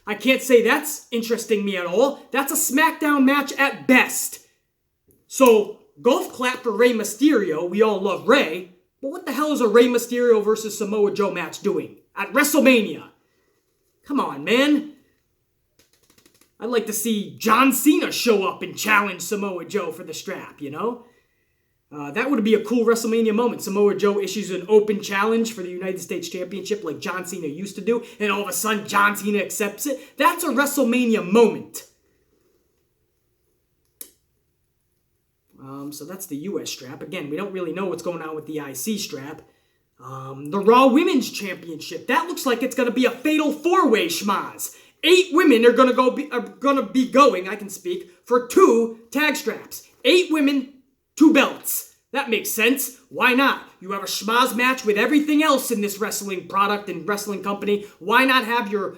I can't say that's interesting me at all. That's a SmackDown match at best. So, golf clap for Rey Mysterio. We all love Rey. But what the hell is a Rey Mysterio versus Samoa Joe match doing at WrestleMania? Come on, man. I'd like to see John Cena show up and challenge Samoa Joe for the strap, you know? That would be a cool WrestleMania moment. Samoa Joe issues an open challenge for the United States Championship like John Cena used to do, and all of a sudden John Cena accepts it. That's a WrestleMania moment. So that's the U.S. strap. Again, we don't really know what's going on with the IC strap. The Raw Women's Championship. That looks like it's going to be a fatal four-way schmaz. 8 women are going to be going, I can speak, for 2 tag straps. 8 women, 2 belts. That makes sense. Why not? You have a schmaz match with everything else in this wrestling product and wrestling company. Why not have your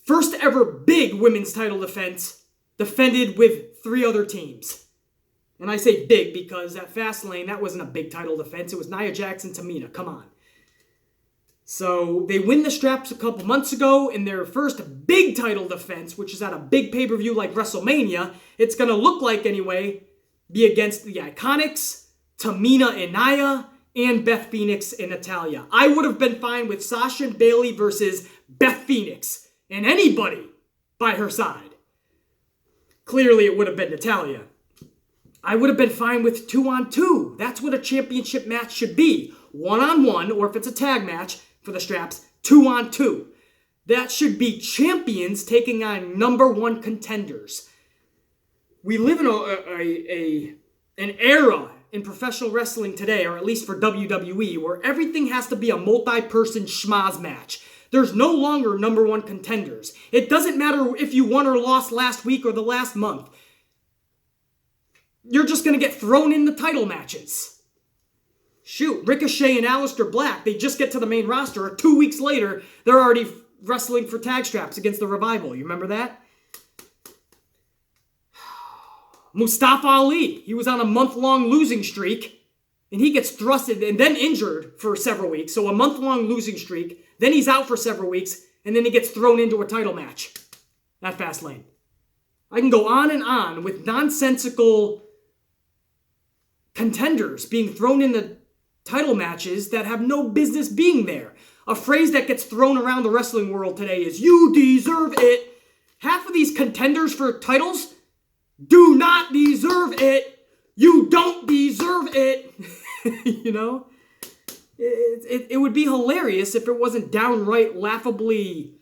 first ever big women's title defense defended with 3 other teams? And I say big because at Fastlane, that wasn't a big title defense. It was Nia Jax and Tamina. Come on. So they win the straps a couple months ago in their first big title defense, which is at a big pay-per-view like WrestleMania. It's going to look like, anyway, be against the Iconics, Tamina and Nia, and Beth Phoenix and Natalya. I would have been fine with Sasha and Bayley versus Beth Phoenix and anybody by her side. Clearly, it would have been Natalya. I would have been fine with 2-on-2. That's what a championship match should be. 1-on-1, or if it's a tag match for the straps, 2-on-2. That should be champions taking on number 1 contenders. We live in an era in professional wrestling today, or at least for WWE, where everything has to be a multi-person schmaz match. There's no longer number 1 contenders. It doesn't matter if you won or lost last week or the last month. You're just going to get thrown in the title matches. Shoot, Ricochet and Aleister Black, they just get to the main roster. 2 weeks later, they're already wrestling for tag straps against the Revival. You remember that? Mustafa Ali, he was on a month-long losing streak, and he gets thrusted and then injured for several weeks. So a month-long losing streak, then he's out for several weeks, and then he gets thrown into a title match at Fastlane. I can go on and on with nonsensical contenders being thrown in the title matches that have no business being there. A phrase that gets thrown around the wrestling world today is, "You deserve it." Half of these contenders for titles do not deserve it. You don't deserve it. You know? It would be hilarious if it wasn't downright laughably...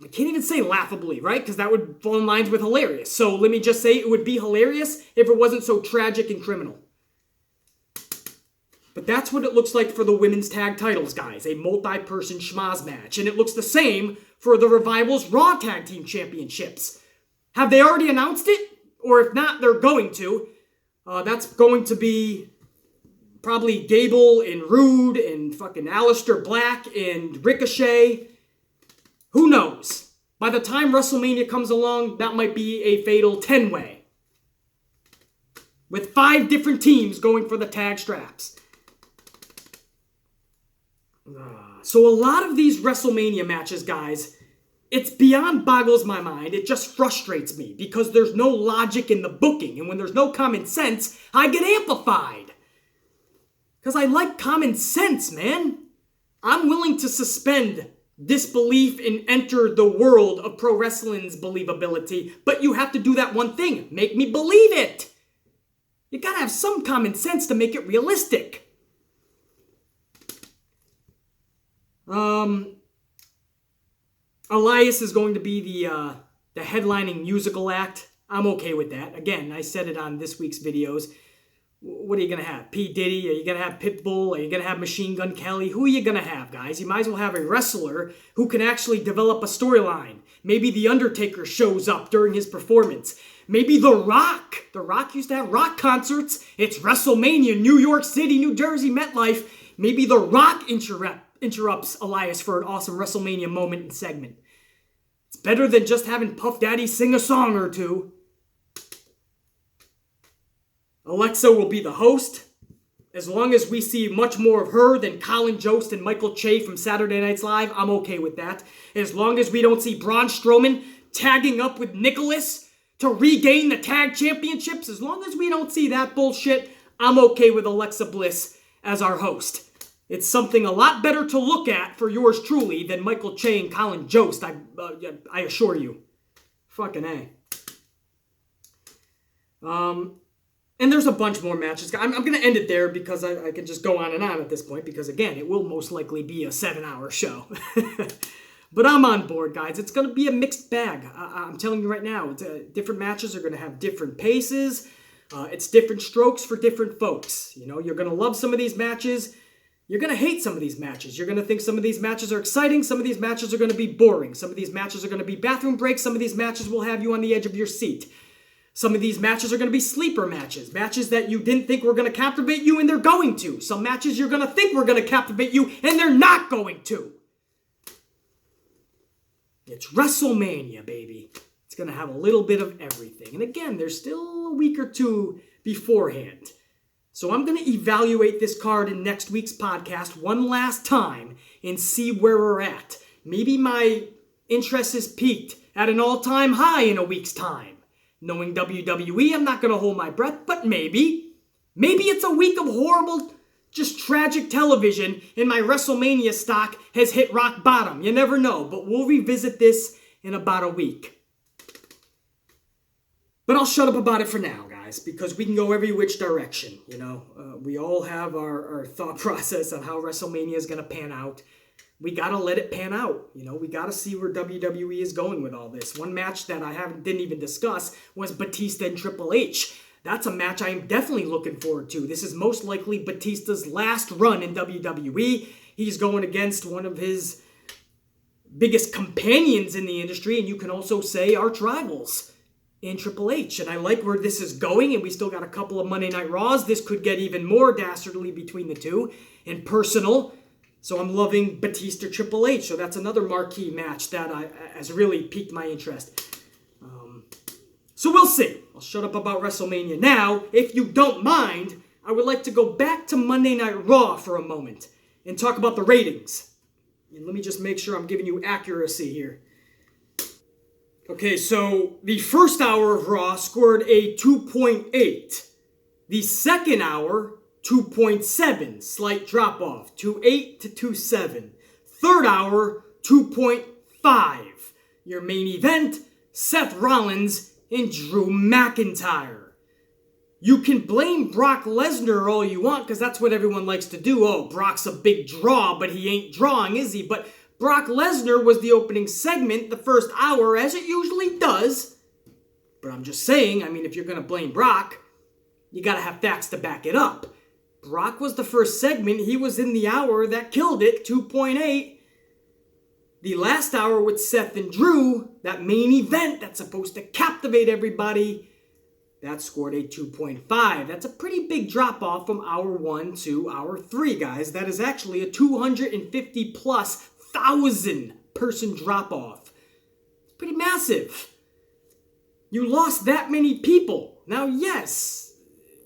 I can't even say laughably, right? Because that would fall in lines with hilarious. So let me just say it would be hilarious if it wasn't so tragic and criminal. But that's what it looks like for the women's tag titles, guys. A multi-person schmaz match. And it looks the same for the Revival's Raw Tag Team Championships. Have they already announced it? Or if not, they're going to. That's going to be probably Gable and Rude and fucking Aleister Black and Ricochet. Who knows? By the time WrestleMania comes along, that might be a fatal 10-way. With 5 different teams going for the tag straps. So a lot of these WrestleMania matches, guys, it's beyond boggles my mind. It just frustrates me because there's no logic in the booking. And when there's no common sense, I get amplified. Because I like common sense, man. I'm willing to suspend disbelief and enter the world of pro wrestling's believability. But you have to do that one thing. Make me believe it. You gotta have some common sense to make it realistic. Elias is going to be the headlining musical act. I'm okay with that. Again, I said it on this week's videos. What are you going to have? P. Diddy? Are you going to have Pitbull? Are you going to have Machine Gun Kelly? Who are you going to have, guys? You might as well have a wrestler who can actually develop a storyline. Maybe The Undertaker shows up during his performance. Maybe The Rock. The Rock used to have rock concerts. It's WrestleMania, New York City, New Jersey, MetLife. Maybe The Rock interrupts Elias for an awesome WrestleMania moment and segment. It's better than just having Puff Daddy sing a song or two. Alexa will be the host. As long as we see much more of her than Colin Jost and Michael Che from Saturday Night Live, I'm okay with that. As long as we don't see Braun Strowman tagging up with Nicholas to regain the tag championships, as long as we don't see that bullshit, I'm okay with Alexa Bliss as our host. It's something a lot better to look at for yours truly than Michael Che and Colin Jost, I assure you. Fucking A. And there's a bunch more matches. I'm going to end it there because I can just go on and on at this point because, again, it will most likely be a 7-hour show. But I'm on board, guys. It's going to be a mixed bag. I'm telling you right now. Different matches are going to have different paces. It's different strokes for different folks. You know, you're going to love some of these matches. You're going to hate some of these matches. You're going to think some of these matches are exciting. Some of these matches are going to be boring. Some of these matches are going to be bathroom breaks. Some of these matches will have you on the edge of your seat. Some of these matches are going to be sleeper matches. Matches that you didn't think were going to captivate you, and they're going to. Some matches you're going to think were going to captivate you, and they're not going to. It's WrestleMania, baby. It's going to have a little bit of everything. And again, there's still a week or two beforehand. So I'm going to evaluate this card in next week's podcast one last time and see where we're at. Maybe my interest is peaked at an all-time high in a week's time. Knowing WWE, I'm not going to hold my breath, but maybe. Maybe it's a week of horrible, just tragic television and my WrestleMania stock has hit rock bottom. You never know, but we'll revisit this in about a week. But I'll shut up about it for now, guys, because we can go every which direction, you know. We all have our thought process on how WrestleMania is going to pan out. We got to let it pan out, you know. We got to see where WWE is going with all this. One match that I didn't even discuss was Batista and Triple H. That's a match I am definitely looking forward to. This is most likely Batista's last run in WWE. He's going against one of his biggest companions in the industry, and you can also say arch rivals in Triple H. And I like where this is going, and we still got a couple of Monday Night Raws. This could get even more dastardly between the two and personal. So I'm loving Batista Triple H. So that's another marquee match that has really piqued my interest. So we'll see. I'll shut up about WrestleMania now. If you don't mind, I would like to go back to Monday Night Raw for a moment and talk about the ratings. And let me just make sure I'm giving you accuracy here. Okay, so the first hour of Raw scored a 2.8. The second hour, 2.7. Slight drop off. 2.8 to 2.7. Third hour, 2.5. Your main event, Seth Rollins and Drew McIntyre. You can blame Brock Lesnar all you want, because that's what everyone likes to do. Oh, Brock's a big draw, but he ain't drawing, is he? But Brock Lesnar was the opening segment, the first hour, as it usually does. But I'm just saying, I mean, if you're going to blame Brock, you got to have facts to back it up. Brock was the first segment. He was in the hour that killed it, 2.8. The last hour with Seth and Drew, that main event that's supposed to captivate everybody, that scored a 2.5. That's a pretty big drop-off from hour 1 to hour 3, guys. That is actually a 250-plus thousand person drop-off. It's pretty massive. You lost that many people. Now, yes,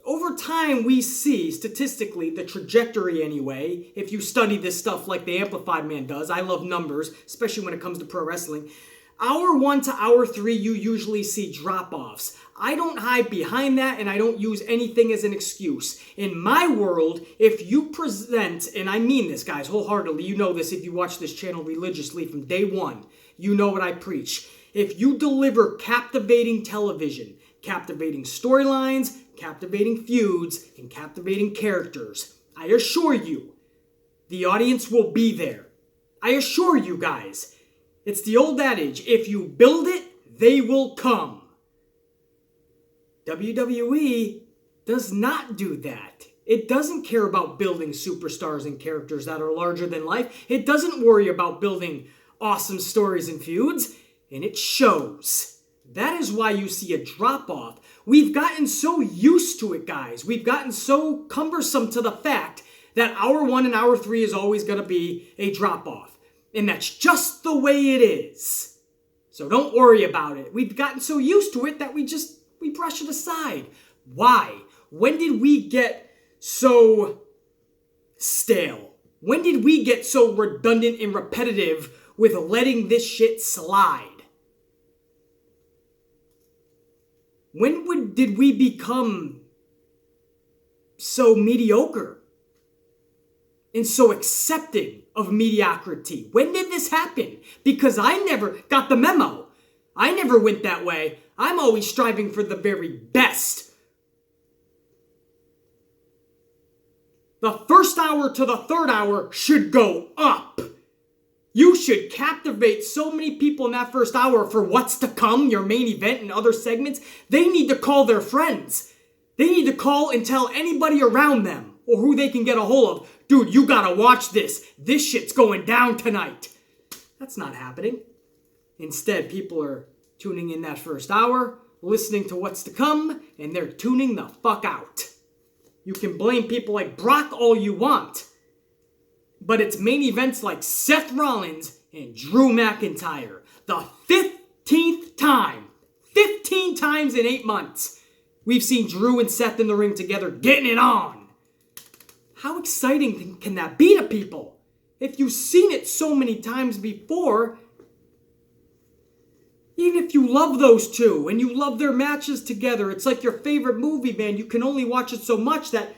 over time we see, statistically, the trajectory anyway, if you study this stuff like the Amplified Man does. I love numbers, especially when it comes to pro wrestling. Hour 1 to hour 3, you usually see drop-offs. I don't hide behind that, and I don't use anything as an excuse. In my world, if you present, and I mean this, guys, wholeheartedly, you know this if you watch this channel religiously from day one, you know what I preach. If you deliver captivating television, captivating storylines, captivating feuds, and captivating characters, I assure you, the audience will be there. I assure you guys. It's the old adage, if you build it, they will come. WWE does not do that. It doesn't care about building superstars and characters that are larger than life. It doesn't worry about building awesome stories and feuds, and it shows. That is why you see a drop-off. We've gotten so used to it, guys. We've gotten so cumbersome to the fact that hour 1 and hour 3 is always going to be a drop-off. And that's just the way it is. So don't worry about it. We've gotten so used to it that we brush it aside. Why? When did we get so stale? When did we get so redundant and repetitive with letting this shit slide? When did we become so mediocre and so accepting of mediocrity? When did this happen? Because I never got the memo. I never went that way. I'm always striving for the very best. The first hour to the third hour should go up. You should captivate so many people in that first hour for what's to come, your main event and other segments. They need to call their friends. They need to call and tell anybody around them or who they can get a hold of. Dude, you gotta watch this. This shit's going down tonight. That's not happening. Instead, people are tuning in that first hour, listening to what's to come, and they're tuning the fuck out. You can blame people like Brock all you want, but it's main events like Seth Rollins and Drew McIntyre. The 15th time, 15 times in 8 months, we've seen Drew and Seth in the ring together getting it on. How exciting can that be to people? If you've seen it so many times before, even if you love those two and you love their matches together, it's like your favorite movie, man. You can only watch it so much that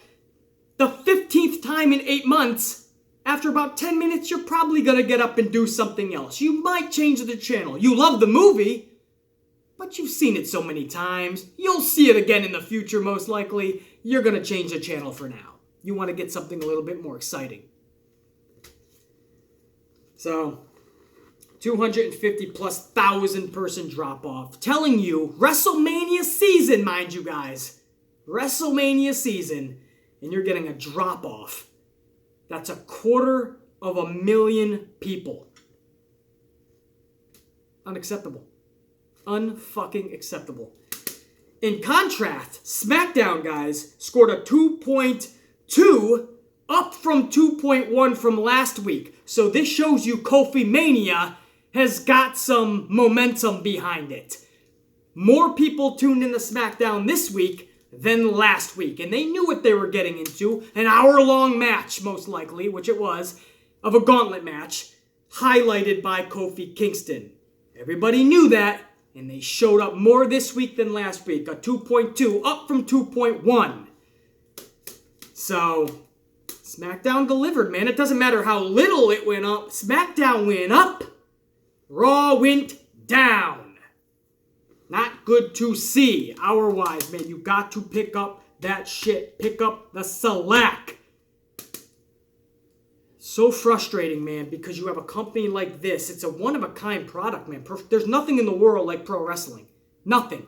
the 15th time in 8 months, after about 10 minutes, you're probably going to get up and do something else. You might change the channel. You love the movie, but you've seen it so many times. You'll see it again in the future, most likely. You're going to change the channel for now. You want to get something a little bit more exciting. So 250 plus thousand person drop off. Telling you, WrestleMania season, mind you guys. WrestleMania season. And you're getting a drop off. That's 250,000 people. Unacceptable. Unfucking acceptable. In contrast, SmackDown, guys, scored a 2.2, up from 2.1 from last week. So this shows you Kofi Mania has got some momentum behind it. More people tuned in to SmackDown this week than last week. And they knew what they were getting into. An hour-long match, most likely, which it was, of a gauntlet match, highlighted by Kofi Kingston. Everybody knew that, and they showed up more this week than last week. A 2.2, up from 2.1. So SmackDown delivered, man. It doesn't matter how little it went up. SmackDown went up. Raw went down. Not good to see. Hour-wise, man. You got to pick up that shit. Pick up the slack. So frustrating, man, because you have a company like this. It's a one-of-a-kind product, man. There's nothing in the world like pro wrestling. Nothing.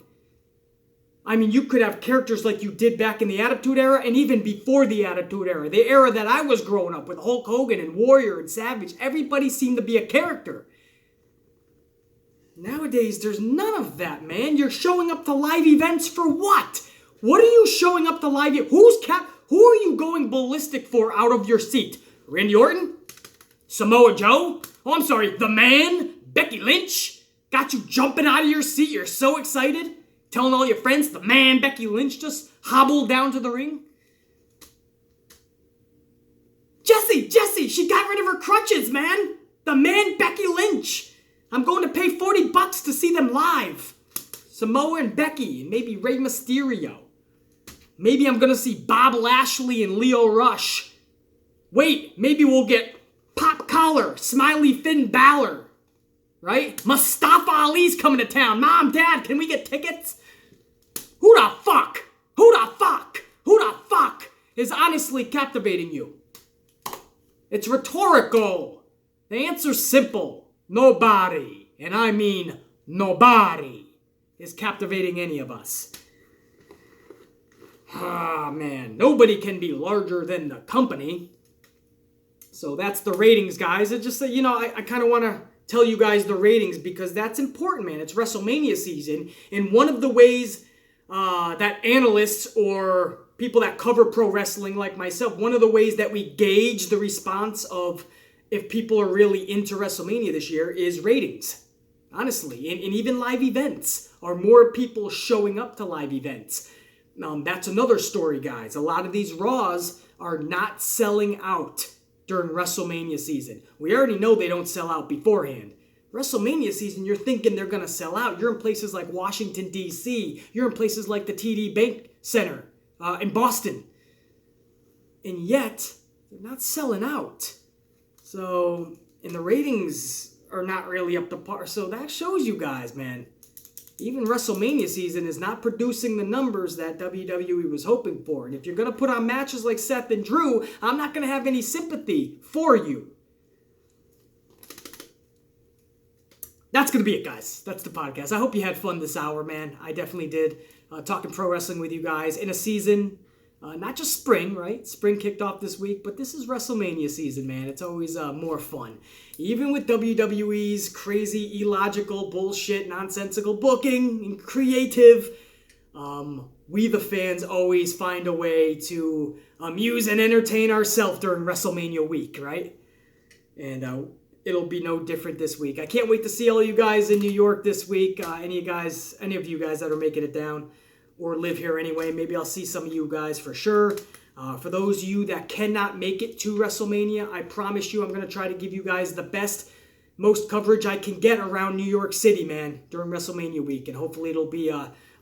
I mean, you could have characters like you did back in the Attitude Era and even before the Attitude Era. The era that I was growing up with Hulk Hogan and Warrior and Savage. Everybody seemed to be a character. Nowadays, there's none of that, man. You're showing up to live events for what? What are you showing up to live events? Who are you going ballistic for out of your seat? Randy Orton? Samoa Joe? Oh, I'm sorry, The Man? Becky Lynch? Got you jumping out of your seat? You're so excited? Telling all your friends The Man, Becky Lynch, just hobbled down to the ring? Jesse, she got rid of her crutches, man. The Man, Becky Lynch. I'm going to pay $40 to see them live. Samoa and Becky, and maybe Rey Mysterio. Maybe I'm going to see Bob Lashley and Lio Rush. Wait, maybe we'll get Pop Collar, Smiley Finn Balor. Right? Mustafa Ali's coming to town. Mom, Dad, can we get tickets? Who the fuck? Who the fuck? Who the fuck is honestly captivating you? It's rhetorical. The answer's simple. Nobody, and I mean nobody, is captivating any of us. Ah, man. Nobody can be larger than the company. So that's the ratings, guys. It's just that, I kind of want to tell you guys the ratings because that's important, man. It's WrestleMania season, and one of the ways that analysts or people that cover pro wrestling like myself, one of the ways that we gauge the response of if people are really into WrestleMania this year is ratings. Honestly, and even live events. Are more people showing up to live events? That's another story, guys. A lot of these Raws are not selling out during WrestleMania season. We already know they don't sell out beforehand. WrestleMania season, you're thinking they're going to sell out. You're in places like Washington, D.C. You're in places like the TD Bank Center in Boston. And yet, they're not selling out. So, and the ratings are not really up to par. So that shows you guys, man. Even WrestleMania season is not producing the numbers that WWE was hoping for. And if you're going to put on matches like Seth and Drew, I'm not going to have any sympathy for you. That's going to be it, guys. That's the podcast. I hope you had fun this hour, man. I definitely did. Talking pro wrestling with you guys in a season. Not just spring, right? Spring kicked off this week, but this is WrestleMania season, man. It's always more fun. Even with WWE's crazy, illogical, bullshit, nonsensical booking and creative, we the fans always find a way to amuse and entertain ourselves during WrestleMania week, right? And it'll be no different this week. I can't wait to see all you guys in New York this week. Any of you guys that are making it down or live here anyway. Maybe I'll see some of you guys for sure. For those of you that cannot make it to WrestleMania, I promise you I'm going to try to give you guys the best, most coverage I can get around New York City, man, during WrestleMania week. And hopefully it'll be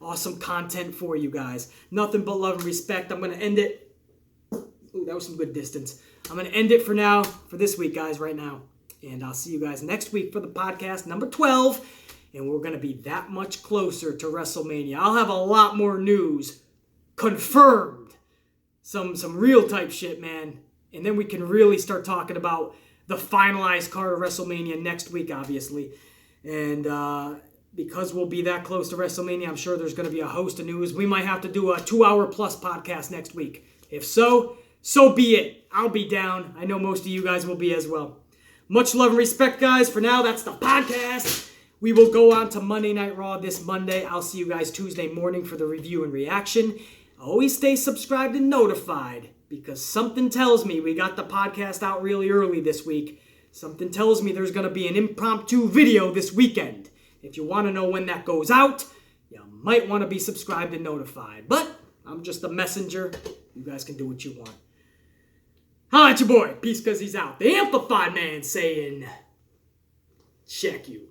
awesome content for you guys. Nothing but love and respect. I'm going to end it. Ooh, that was some good distance. I'm going to end it for now, for this week, guys, right now. And I'll see you guys next week for the podcast number 12. And we're going to be that much closer to WrestleMania. I'll have a lot more news confirmed. Some real type shit, man. And then we can really start talking about the finalized card of WrestleMania next week, obviously. And because we'll be that close to WrestleMania, I'm sure there's going to be a host of news. We might have to do a 2-hour plus podcast next week. If so, so be it. I'll be down. I know most of you guys will be as well. Much love and respect, guys. For now, that's the podcast. We will go on to Monday Night Raw this Monday. I'll see you guys Tuesday morning for the review and reaction. Always stay subscribed and notified because something tells me we got the podcast out really early this week. Something tells me there's going to be an impromptu video this weekend. If you want to know when that goes out, you might want to be subscribed and notified. But I'm just a messenger. You guys can do what you want. Holla at your boy. Peace because he's out. The Amplified Man saying, check you.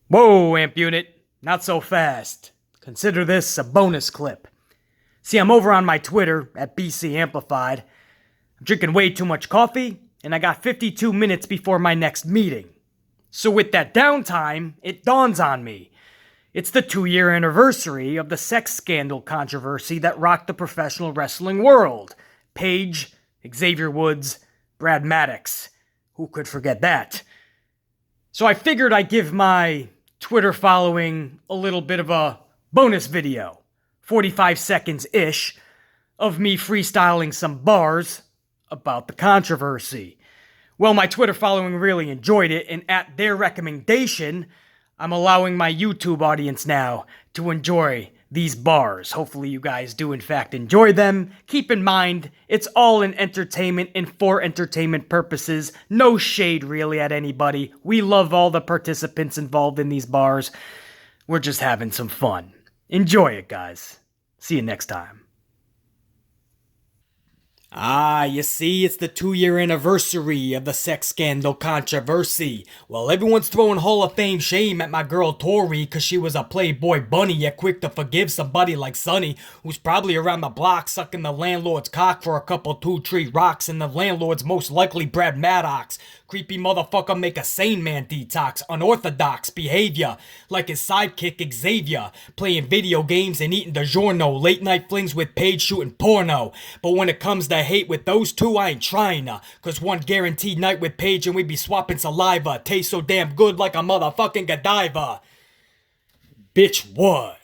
Whoa, Amp Unit. Not so fast. Consider this a bonus clip. See, I'm over on my Twitter at BC Amplified. I'm drinking way too much coffee, and I got 52 minutes before my next meeting. So with that downtime, it dawns on me. It's the 2-year anniversary of the sex scandal controversy that rocked the professional wrestling world. Paige, Xavier Woods, Brad Maddox. Who could forget that? So I figured I'd give my Twitter following a little bit of a bonus video, 45 seconds-ish, of me freestyling some bars about the controversy. Well, my Twitter following really enjoyed it, and at their recommendation, I'm allowing my YouTube audience now to enjoy these bars. Hopefully you guys do in fact enjoy them. Keep in mind, it's all in entertainment and for entertainment purposes. No shade really at anybody. We love all the participants involved in these bars. We're just having some fun. Enjoy it, guys. See you next time. Ah, you see, it's the 2-year anniversary of the sex scandal controversy. Well, everyone's throwing Hall of Fame shame at my girl Tori, cause she was a playboy bunny, yet quick to forgive somebody like Sonny, who's probably around the block sucking the landlord's cock for a couple 2-tree rocks, and the landlord's most likely Brad Maddox. Creepy motherfucker make a sane man detox, unorthodox behavior, like his sidekick Xavier, playing video games and eating DiGiorno, late night flings with Paige shooting porno. But when it comes to hate with those two, I ain't trying to, cause one guaranteed night with Paige and we be swapping saliva, tastes so damn good like a motherfucking Godiva. Bitch, what?